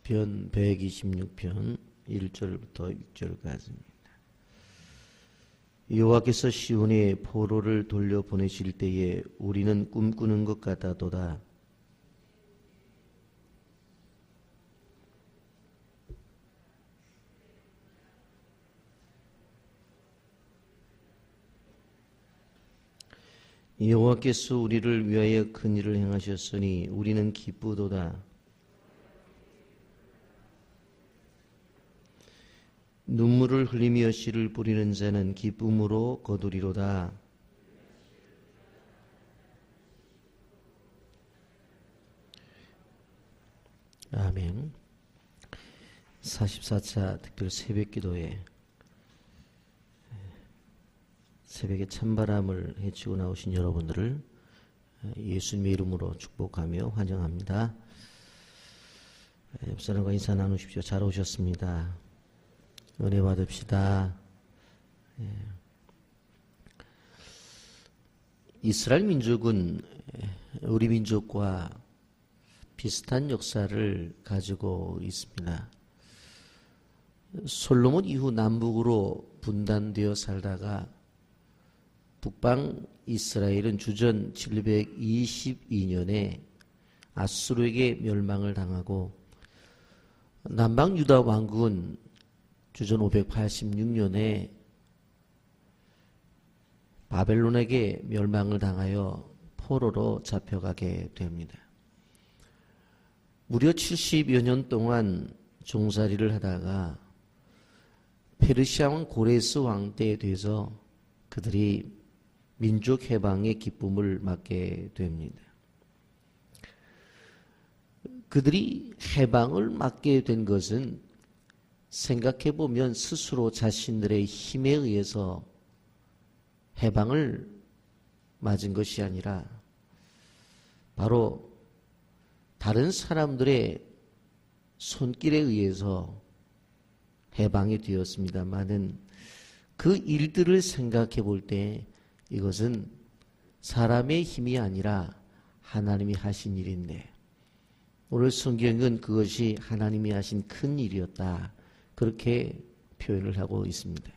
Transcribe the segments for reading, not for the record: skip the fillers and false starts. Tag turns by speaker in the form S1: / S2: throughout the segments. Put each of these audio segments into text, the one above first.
S1: 시편 126편 1절부터 6절까지입니다. 여호와께서 시온에 포로를 돌려보내실 때에 우리는 꿈꾸는 것 같아도다. 여호와께서 우리를 위하여 큰 일을 행하셨으니 우리는 기쁘도다. 눈물을 흘리며 씨를 뿌리는 자는 기쁨으로 거두리로다. 아멘. 44차 특별 새벽기도에 새벽에 찬바람을 헤치고 나오신 여러분들을 예수님의 이름으로 축복하며 환영합니다. 옆 사람과 인사 나누십시오. 잘 오셨습니다. 은혜 받읍시다. 이스라엘 민족은 우리 민족과 비슷한 역사를 가지고 있습니다. 솔로몬 이후 남북으로 분단되어 살다가 북방 이스라엘은 주전 722년에 아수르에게 멸망을 당하고 남방 유다 왕국은 주전 586년에 바벨론에게 멸망을 당하여 포로로 잡혀가게 됩니다. 무려 70여 년 동안 종살이를 하다가 페르시아 왕 고레스 왕 때에 돼서 그들이 민족 해방의 기쁨을 맞게 됩니다. 그들이 해방을 맞게 된 것은 생각해보면 스스로 자신들의 힘에 의해서 해방을 맞은 것이 아니라 바로 다른 사람들의 손길에 의해서 해방이 되었습니다마는 그 일들을 생각해 볼 때 이것은 사람의 힘이 아니라 하나님이 하신 일인데 오늘 성경은 그것이 하나님이 하신 큰 일이었다. 그렇게 표현을 하고 있습니다.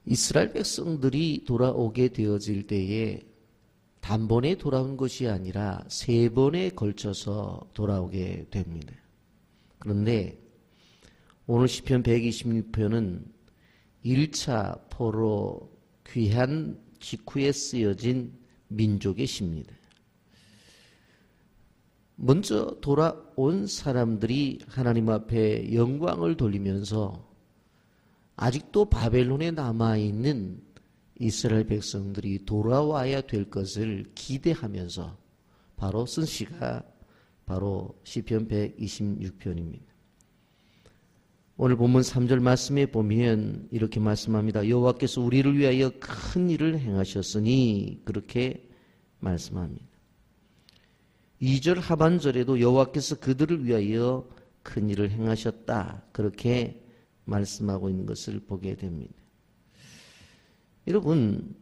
S1: 이스라엘 백성들이 돌아오게 되어질 때에 단번에 돌아온 것이 아니라 3번에 걸쳐서 돌아오게 됩니다. 그런데 오늘 시편 126편은 1차 포로 귀한 직후에 쓰여진 민족의 시입니다. 먼저 돌아온 사람들이 하나님 앞에 영광을 돌리면서 아직도 바벨론에 남아있는 이스라엘 백성들이 돌아와야 될 것을 기대하면서 바로 쓴 시가 바로 시편 126편입니다. 오늘 본문 3절 말씀에 보면 이렇게 말씀합니다. 여호와께서 우리를 위하여 큰 일을 행하셨으니 그렇게 말씀합니다. 2절 하반절에도 여호와께서 그들을 위하여 큰 일을 행하셨다. 그렇게 말씀하고 있는 것을 보게 됩니다. 여러분,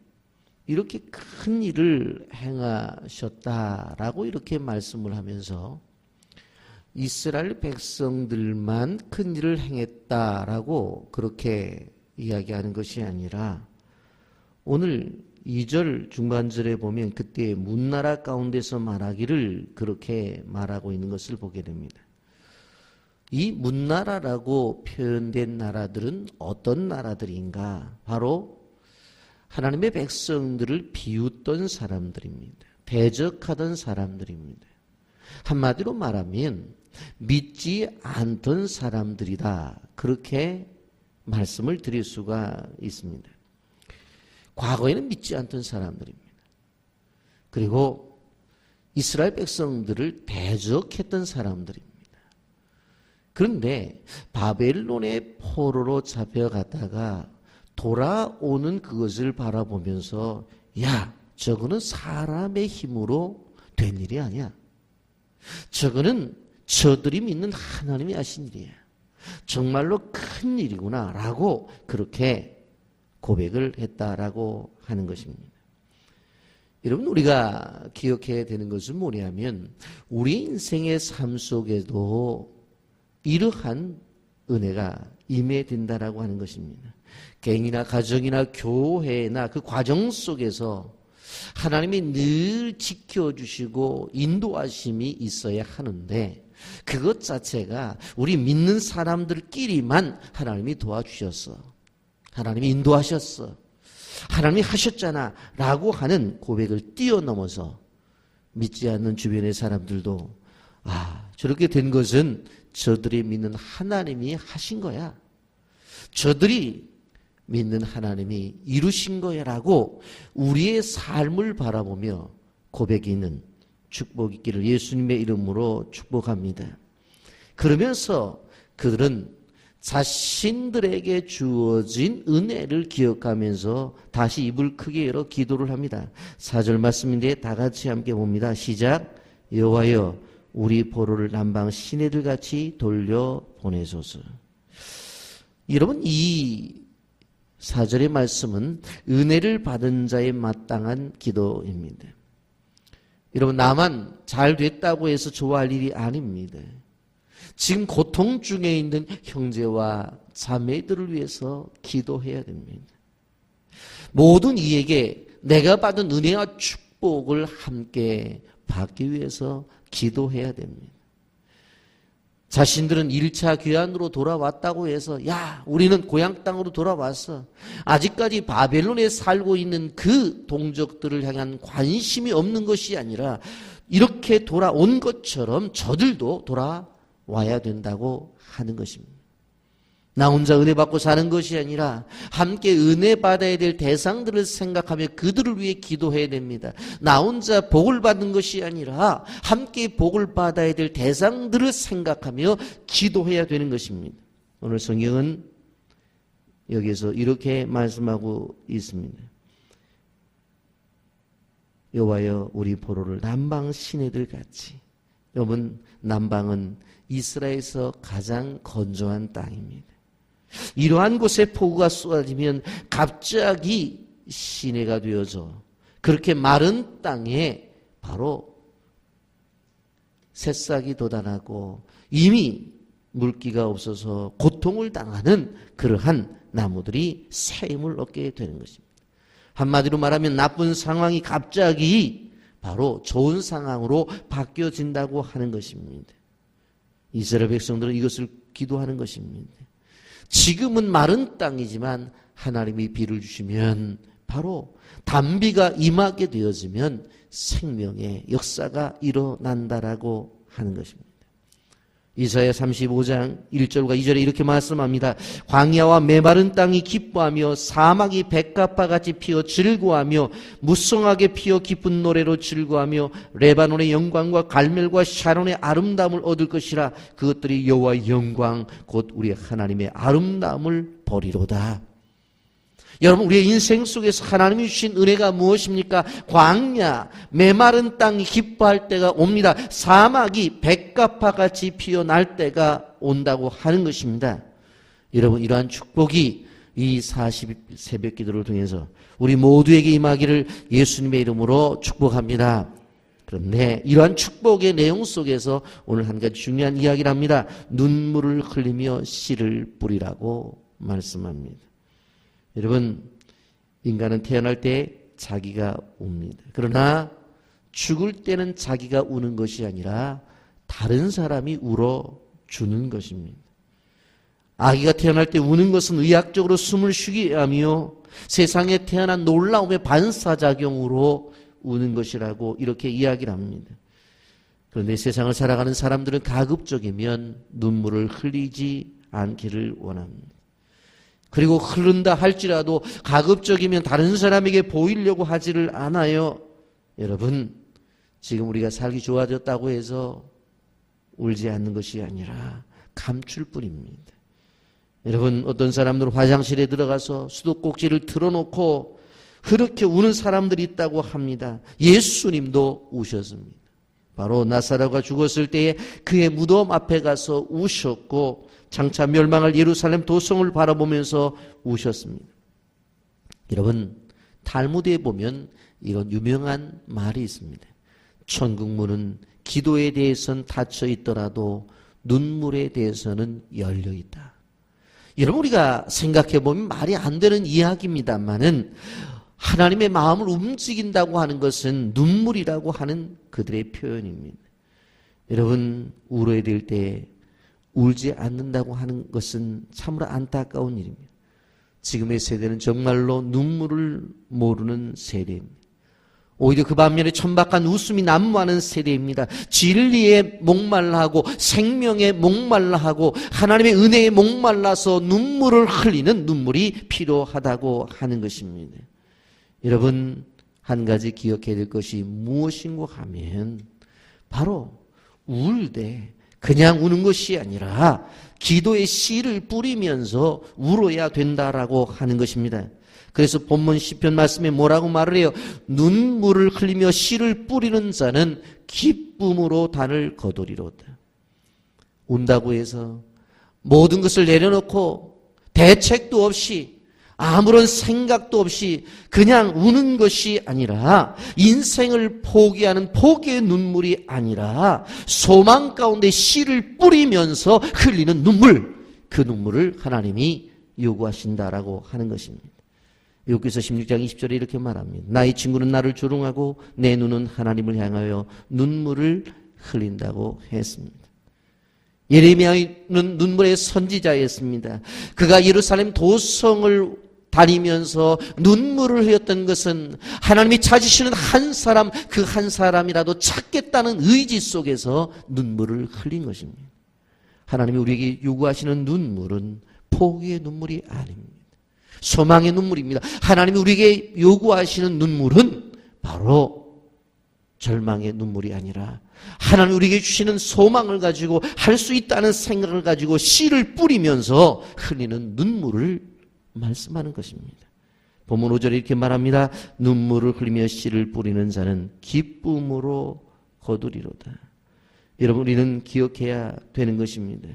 S1: 이렇게 큰 일을 행하셨다라고 이렇게 말씀을 하면서 이스라엘 백성들만 큰 일을 행했다라고 그렇게 이야기하는 것이 아니라 오늘 2절 중반절에 보면 그때 문나라 가운데서 말하기를 그렇게 말하고 있는 것을 보게 됩니다. 이 문나라라고 표현된 나라들은 어떤 나라들인가? 바로 하나님의 백성들을 비웃던 사람들입니다. 대적하던 사람들입니다. 한마디로 말하면 믿지 않던 사람들이다. 그렇게 말씀을 드릴 수가 있습니다. 과거에는 믿지 않던 사람들입니다. 그리고 이스라엘 백성들을 대적했던 사람들입니다. 그런데 바벨론의 포로로 잡혀갔다가 돌아오는 그것을 바라보면서 야, 저거는 사람의 힘으로 된 일이 아니야. 저거는 저들이 믿는 하나님이 하신 일이야. 정말로 큰 일이구나 라고 그렇게 고백을 했다라고 하는 것입니다. 여러분, 우리가 기억해야 되는 것은 뭐냐면 우리 인생의 삶 속에도 이러한 은혜가 임해진다라고 하는 것입니다. 개인이나 가정이나 교회나 그 과정 속에서 하나님이 늘 지켜주시고 인도하심이 있어야 하는데 그것 자체가 우리 믿는 사람들끼리만 하나님이 도와주셨어. 하나님이 인도하셨어. 하나님이 하셨잖아 라고 하는 고백을 뛰어넘어서 믿지 않는 주변의 사람들도 저렇게 된 것은 저들이 믿는 하나님이 하신 거야. 저들이 믿는 하나님이 이루신 거야 라고 우리의 삶을 바라보며 고백이 있는 축복이 있기를 예수님의 이름으로 축복합니다. 그러면서 그들은 자신들에게 주어진 은혜를 기억하면서 다시 입을 크게 열어 기도를 합니다. 4절 말씀인데 다 같이 함께 봅니다. 시작. 여호와여 우리 보로를 남방 시내들같이 돌려보내소서. 여러분, 이 4절의 말씀은 은혜를 받은 자의 마땅한 기도입니다. 여러분, 나만 잘 됐다고 해서 좋아할 일이 아닙니다. 지금 고통 중에 있는 형제와 자매들을 위해서 기도해야 됩니다. 모든 이에게 내가 받은 은혜와 축복을 함께 받기 위해서 기도해야 됩니다. 자신들은 1차 귀환으로 돌아왔다고 해서 우리는 고향 땅으로 돌아왔어. 아직까지 바벨론에 살고 있는 그 동족들을 향한 관심이 없는 것이 아니라 이렇게 돌아온 것처럼 저들도 돌아와야 된다고 하는 것입니다. 나 혼자 은혜 받고 사는 것이 아니라 함께 은혜 받아야 될 대상들을 생각하며 그들을 위해 기도해야 됩니다. 나 혼자 복을 받는 것이 아니라 함께 복을 받아야 될 대상들을 생각하며 기도해야 되는 것입니다. 오늘 성경은 여기서 이렇게 말씀하고 있습니다. 여호와여 우리 보로를 남방 시내들 같이. 여러분, 남방은 이스라엘에서 가장 건조한 땅입니다. 이러한 곳에 폭우가 쏟아지면 갑자기 시내가 되어져 그렇게 마른 땅에 바로 새싹이 돋아나고 이미 물기가 없어서 고통을 당하는 그러한 나무들이 새 힘을 얻게 되는 것입니다. 한마디로 말하면 나쁜 상황이 갑자기 바로 좋은 상황으로 바뀌어진다고 하는 것입니다. 이스라엘 백성들은 이것을 기도하는 것입니다. 지금은 마른 땅이지만 하나님이 비를 주시면 바로 단비가 임하게 되어지면 생명의 역사가 일어난다라고 하는 것입니다. 이사야 35장 1절과 2절에 이렇게 말씀합니다. 광야와 메마른 땅이 기뻐하며 사막이 백합화같이 피어 즐거워하며 무성하게 피어 기쁜 노래로 즐거워하며 레바논의 영광과 갈멜과 샤론의 아름다움을 얻을 것이라. 그것들이 여호와의 영광 곧 우리 하나님의 아름다움을 보리로다. 여러분, 우리의 인생 속에서 하나님이 주신 은혜가 무엇입니까? 광야, 메마른 땅이 기뻐할 때가 옵니다. 사막이 백합화같이 피어날 때가 온다고 하는 것입니다. 여러분, 이러한 축복이 이 40 새벽 기도를 통해서 우리 모두에게 임하기를 예수님의 이름으로 축복합니다. 그런데 이러한 축복의 내용 속에서 오늘 한 가지 중요한 이야기를 합니다. 눈물을 흘리며 씨를 뿌리라고 말씀합니다. 여러분, 인간은 태어날 때 자기가 웁니다. 그러나 죽을 때는 자기가 우는 것이 아니라 다른 사람이 울어주는 것입니다. 아기가 태어날 때 우는 것은 의학적으로 숨을 쉬게 하며 세상에 태어난 놀라움의 반사작용으로 우는 것이라고 이렇게 이야기를 합니다. 그런데 세상을 살아가는 사람들은 가급적이면 눈물을 흘리지 않기를 원합니다. 그리고 흐른다 할지라도 가급적이면 다른 사람에게 보이려고 하지를 않아요. 여러분, 지금 우리가 살기 좋아졌다고 해서 울지 않는 것이 아니라 감출 뿐입니다. 여러분, 어떤 사람들은 화장실에 들어가서 수도꼭지를 틀어놓고 그렇게 우는 사람들이 있다고 합니다. 예수님도 우셨습니다. 바로 나사로가 죽었을 때에 그의 무덤 앞에 가서 우셨고 장차 멸망할 예루살렘 도성을 바라보면서 우셨습니다. 여러분, 탈무드에 보면 이건 유명한 말이 있습니다. 천국 문은 기도에 대해서는 닫혀 있더라도 눈물에 대해서는 열려 있다. 여러분, 우리가 생각해 보면 말이 안 되는 이야기입니다만은 하나님의 마음을 움직인다고 하는 것은 눈물이라고 하는 그들의 표현입니다. 여러분, 울어야 될 때 울지 않는다고 하는 것은 참으로 안타까운 일입니다. 지금의 세대는 정말로 눈물을 모르는 세대입니다. 오히려 그 반면에 천박한 웃음이 난무하는 세대입니다. 진리에 목말라하고 생명에 목말라하고 하나님의 은혜에 목말라서 눈물을 흘리는 눈물이 필요하다고 하는 것입니다. 여러분, 한 가지 기억해야 될 것이 무엇인고 하면 바로 울 때 그냥 우는 것이 아니라 기도의 씨를 뿌리면서 울어야 된다라고 하는 것입니다. 그래서 본문 시편 말씀에 뭐라고 말을 해요? 눈물을 흘리며 씨를 뿌리는 자는 기쁨으로 단을 거두리로다. 운다고 해서 모든 것을 내려놓고 대책도 없이 아무런 생각도 없이 그냥 우는 것이 아니라 인생을 포기하는 포기의 눈물이 아니라 소망 가운데 씨를 뿌리면서 흘리는 눈물, 그 눈물을 하나님이 요구하신다라고 하는 것입니다. 욥기서 16장 20절에 이렇게 말합니다. 나의 친구는 나를 조롱하고 내 눈은 하나님을 향하여 눈물을 흘린다고 했습니다. 예레미야는 눈물의 선지자였습니다. 그가 예루살렘 도성을 다니면서 눈물을 흘렸던 것은 하나님이 찾으시는 한 사람, 그 한 사람이라도 찾겠다는 의지 속에서 눈물을 흘린 것입니다. 하나님이 우리에게 요구하시는 눈물은 포기의 눈물이 아닙니다. 소망의 눈물입니다. 하나님이 우리에게 요구하시는 눈물은 바로 절망의 눈물이 아니라 하나님이 우리에게 주시는 소망을 가지고 할 수 있다는 생각을 가지고 씨를 뿌리면서 흘리는 눈물을 말씀하는 것입니다. 본문 5절에 이렇게 말합니다. 눈물을 흘리며 씨를 뿌리는 자는 기쁨으로 거두리로다. 여러분, 우리는 기억해야 되는 것입니다.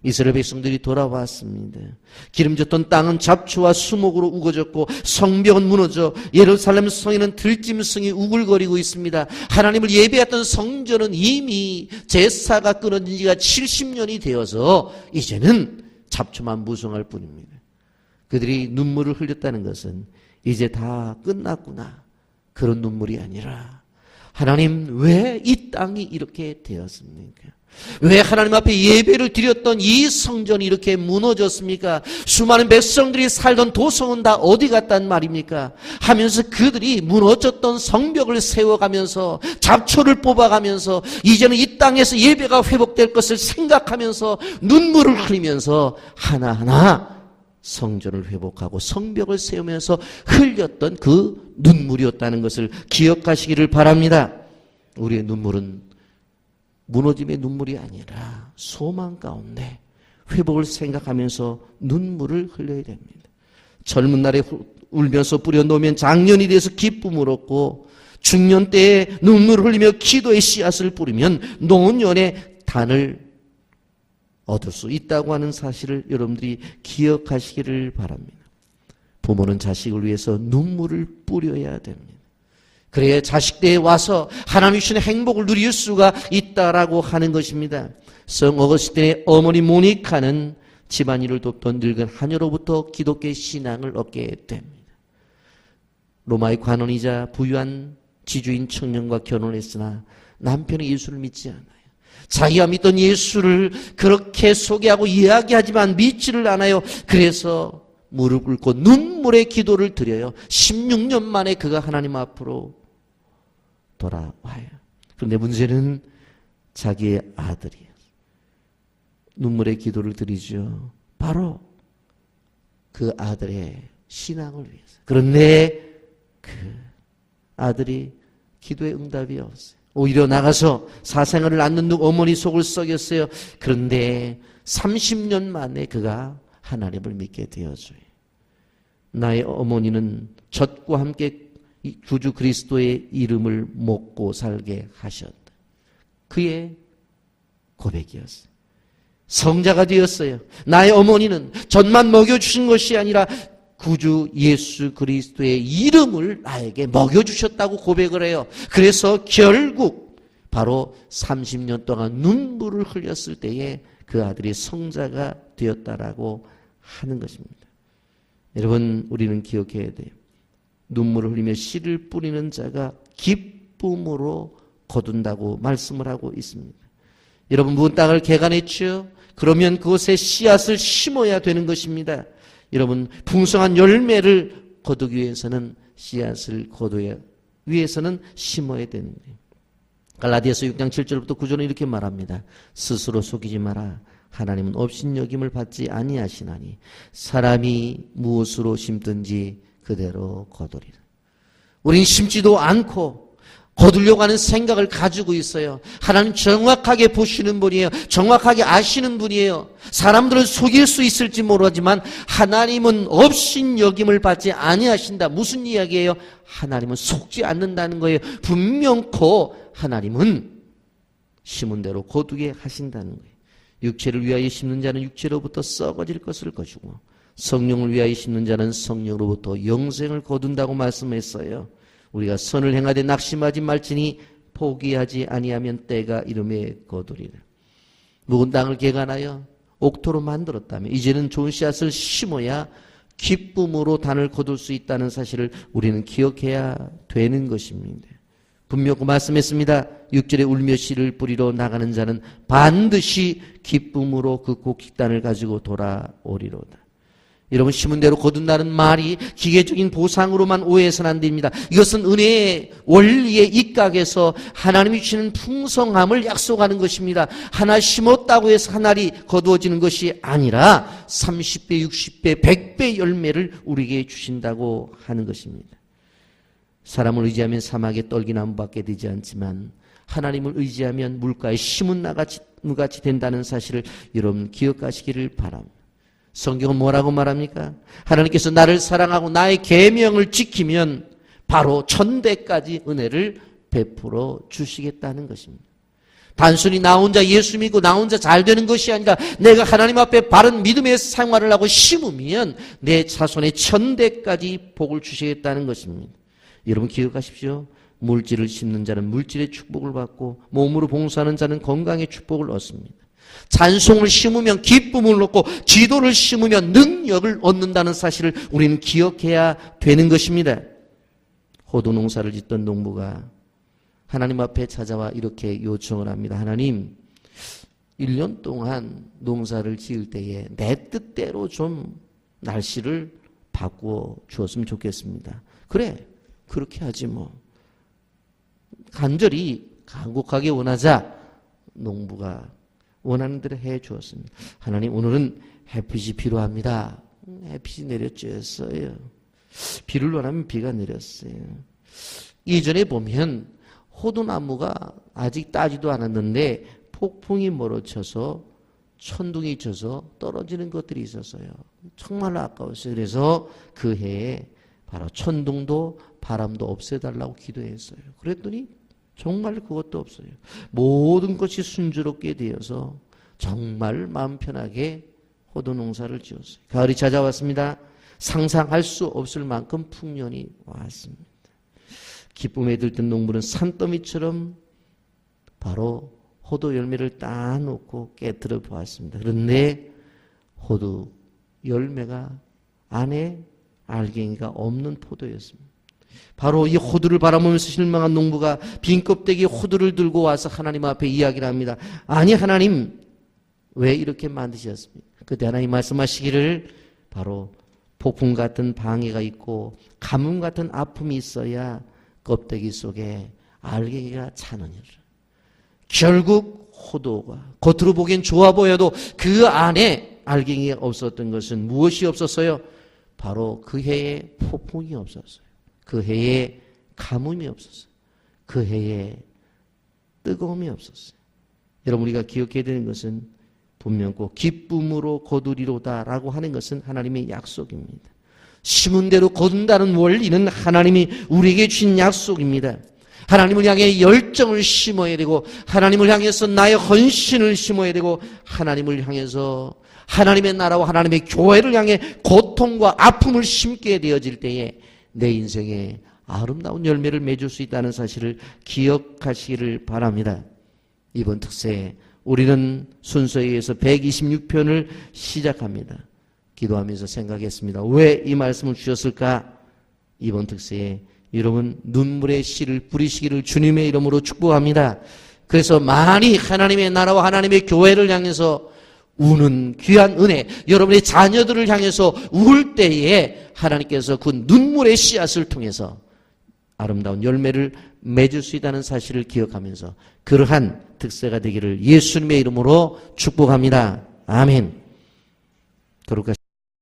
S1: 이스라엘 백성들이 돌아왔습니다. 기름졌던 땅은 잡초와 수목으로 우거졌고 성벽은 무너져 예루살렘 성에는 들짐승이 우글거리고 있습니다. 하나님을 예배했던 성전은 이미 제사가 끊어진 지가 70년이 되어서 이제는 잡초만 무성할 뿐입니다. 그들이 눈물을 흘렸다는 것은 이제 다 끝났구나, 그런 눈물이 아니라 하나님, 왜 이 땅이 이렇게 되었습니까? 왜 하나님 앞에 예배를 드렸던 이 성전이 이렇게 무너졌습니까? 수많은 백성들이 살던 도성은 다 어디 갔단 말입니까? 하면서 그들이 무너졌던 성벽을 세워가면서 잡초를 뽑아가면서 이제는 이 땅에서 예배가 회복될 것을 생각하면서 눈물을 흘리면서 하나하나 성전을 회복하고 성벽을 세우면서 흘렸던 그 눈물이었다는 것을 기억하시기를 바랍니다. 우리의 눈물은 무너짐의 눈물이 아니라 소망 가운데 회복을 생각하면서 눈물을 흘려야 됩니다. 젊은 날에 울면서 뿌려놓으면 장년이 돼서 기쁨을 얻고 중년 때에 눈물을 흘리며 기도의 씨앗을 뿌리면 노년에 단을 얻을 수 있다고 하는 사실을 여러분들이 기억하시기를 바랍니다. 부모는 자식을 위해서 눈물을 뿌려야 됩니다. 그래야 자식대에 와서 하나님이 주시는 행복을 누릴 수가 있다라고 하는 것입니다. 성 어거스틴의 어머니 모니카는 집안일을 돕던 늙은 하녀로부터 기독교 신앙을 얻게 됩니다. 로마의 관원이자 부유한 지주인 청년과 결혼했으나 남편이 예수를 믿지 않아요. 자기가 믿던 예수를 그렇게 소개하고 이야기하지만 믿지를 않아요. 그래서 무릎 꿇고 눈물의 기도를 드려요. 16년 만에 그가 하나님 앞으로 돌아와요. 그런데 문제는 자기의 아들이에요. 눈물의 기도를 드리죠. 바로 그 아들의 신앙을 위해서. 그런데 그 아들이 기도의 응답이 없어요. 오히려 나가서 사생활을 낳는 어머니 속을 썩였어요. 그런데 30년 만에 그가 하나님을 믿게 되어줘요. 나의 어머니는 젖과 함께 구주 그리스도의 이름을 먹고 살게 하셨다. 그의 고백이었어요. 성자가 되었어요. 나의 어머니는 젖만 먹여주신 것이 아니라 구주 예수 그리스도의 이름을 나에게 먹여주셨다고 고백을 해요. 그래서 결국 바로 30년 동안 눈물을 흘렸을 때에 그 아들이 성자가 되었다라고 하는 것입니다. 여러분, 우리는 기억해야 돼요. 눈물을 흘리며 씨를 뿌리는 자가 기쁨으로 거둔다고 말씀을 하고 있습니다. 여러분, 문 땅을 개간했죠? 그러면 그곳에 씨앗을 심어야 되는 것입니다. 여러분, 풍성한 열매를 거두기 위해서는 씨앗을 거둬야 위해서는 심어야 되는 거예요. 갈라디아서 6장 7절부터 9절은 이렇게 말합니다. 스스로 속이지 마라. 하나님은 업신여김을 받지 아니하시나니 사람이 무엇으로 심든지 그대로 거두리라. 우린 심지도 않고 거두려고 하는 생각을 가지고 있어요. 하나님 정확하게 보시는 분이에요. 정확하게 아시는 분이에요. 사람들은 속일 수 있을지 모르지만 하나님은 업신여김을 받지 아니하신다. 무슨 이야기예요? 하나님은 속지 않는다는 거예요. 분명코 하나님은 심은 대로 거두게 하신다는 거예요. 육체를 위하여 심는 자는 육체로부터 썩어질 것을 거두고 성령을 위하여 심는 자는 성령으로부터 영생을 거둔다고 말씀했어요. 우리가 선을 행하되 낙심하지 말지니 포기하지 아니하면 때가 이름에 거두리라. 묵은 땅을 개간하여 옥토로 만들었다면 이제는 좋은 씨앗을 심어야 기쁨으로 단을 거둘 수 있다는 사실을 우리는 기억해야 되는 것입니다. 분명히 말씀했습니다. 6절에 울며 씨를 뿌리러 나가는 자는 반드시 기쁨으로 그 곡식단을 가지고 돌아오리로다. 여러분, 심은 대로 거둔다는 말이 기계적인 보상으로만 오해해서는 안 됩니다. 이것은 은혜의 원리의 입각에서 하나님이 주시는 풍성함을 약속하는 것입니다. 하나 심었다고 해서 한 알이 거두어지는 것이 아니라 30배, 60배, 100배 열매를 우리에게 주신다고 하는 것입니다. 사람을 의지하면 사막에 떨기나무밖에 되지 않지만 하나님을 의지하면 물가에 심은 나무같이 된다는 사실을 여러분 기억하시기를 바랍니다. 성경은 뭐라고 말합니까? 하나님께서 나를 사랑하고 나의 계명을 지키면 바로 천대까지 은혜를 베풀어 주시겠다는 것입니다. 단순히 나 혼자 예수 믿고 나 혼자 잘 되는 것이 아니라 내가 하나님 앞에 바른 믿음의 생활을 하고 심으면 내 자손의 천대까지 복을 주시겠다는 것입니다. 여러분 기억하십시오. 물질을 심는 자는 물질의 축복을 받고 몸으로 봉사하는 자는 건강의 축복을 얻습니다. 찬송을 심으면 기쁨을 얻고 지도를 심으면 능력을 얻는다는 사실을 우리는 기억해야 되는 것입니다. 호두 농사를 짓던 농부가 하나님 앞에 찾아와 이렇게 요청을 합니다. 하나님, 1년 동안 농사를 지을 때에 내 뜻대로 좀 날씨를 바꾸어 주었으면 좋겠습니다. 그래, 그렇게 하지 뭐. 간절히 간곡하게 원하자 농부가 원하는 대로 해 주었습니다. 하나님, 오늘은 햇빛이 필요합니다. 햇빛이 내려쬐었어요. 비를 원하면 비가 내렸어요. 이전에 보면 호두나무가 아직 따지도 않았는데 폭풍이 몰아쳐서 천둥이 쳐서 떨어지는 것들이 있었어요. 정말로 아까웠어요. 그래서 그 해에 바로 천둥도 바람도 없애달라고 기도했어요. 그랬더니 정말 그것도 없어요. 모든 것이 순조롭게 되어서 정말 마음 편하게 호두 농사를 지었어요. 가을이 찾아왔습니다. 상상할 수 없을 만큼 풍년이 왔습니다. 기쁨에 들뜬 농부는 산더미처럼 바로 호두 열매를 따놓고 깨뜨려 보았습니다. 그런데 호두 열매가 안에 알갱이가 없는 포도였습니다. 바로 이 호두를 바라보면서 실망한 농부가 빈 껍데기 호두를 들고 와서 하나님 앞에 이야기를 합니다. 아니 하나님, 왜 이렇게 만드셨습니까? 그때 하나님 말씀하시기를 바로 폭풍 같은 방해가 있고 가뭄 같은 아픔이 있어야 껍데기 속에 알갱이가 차느니라. 결국 호두가 겉으로 보기엔 좋아 보여도 그 안에 알갱이가 없었던 것은 무엇이 없었어요? 바로 그 해에 폭풍이 없었어요. 그 해에 가뭄이 없었어요. 그 해에 뜨거움이 없었어요. 여러분, 우리가 기억해야 되는 것은 분명 꼭 기쁨으로 거두리로다라고 하는 것은 하나님의 약속입니다. 심은 대로 거둔다는 원리는 하나님이 우리에게 주신 약속입니다. 하나님을 향해 열정을 심어야 되고 하나님을 향해서 나의 헌신을 심어야 되고 하나님을 향해서 하나님의 나라와 하나님의 교회를 향해 고통과 아픔을 심게 되어질 때에 내 인생에 아름다운 열매를 맺을 수 있다는 사실을 기억하시기를 바랍니다. 이번 특세에 우리는 순서에 의해서 126편을 시작합니다. 기도하면서 생각했습니다. 왜 이 말씀을 주셨을까? 이번 특세에 여러분 눈물의 씨를 뿌리시기를 주님의 이름으로 축복합니다. 그래서 많이 하나님의 나라와 하나님의 교회를 향해서 우는 귀한 은혜, 여러분의 자녀들을 향해서 울 때에 하나님께서 그 눈물의 씨앗을 통해서 아름다운 열매를 맺을 수 있다는 사실을 기억하면서 그러한 특세가 되기를 예수님의 이름으로 축복합니다. 아멘. 그럴까?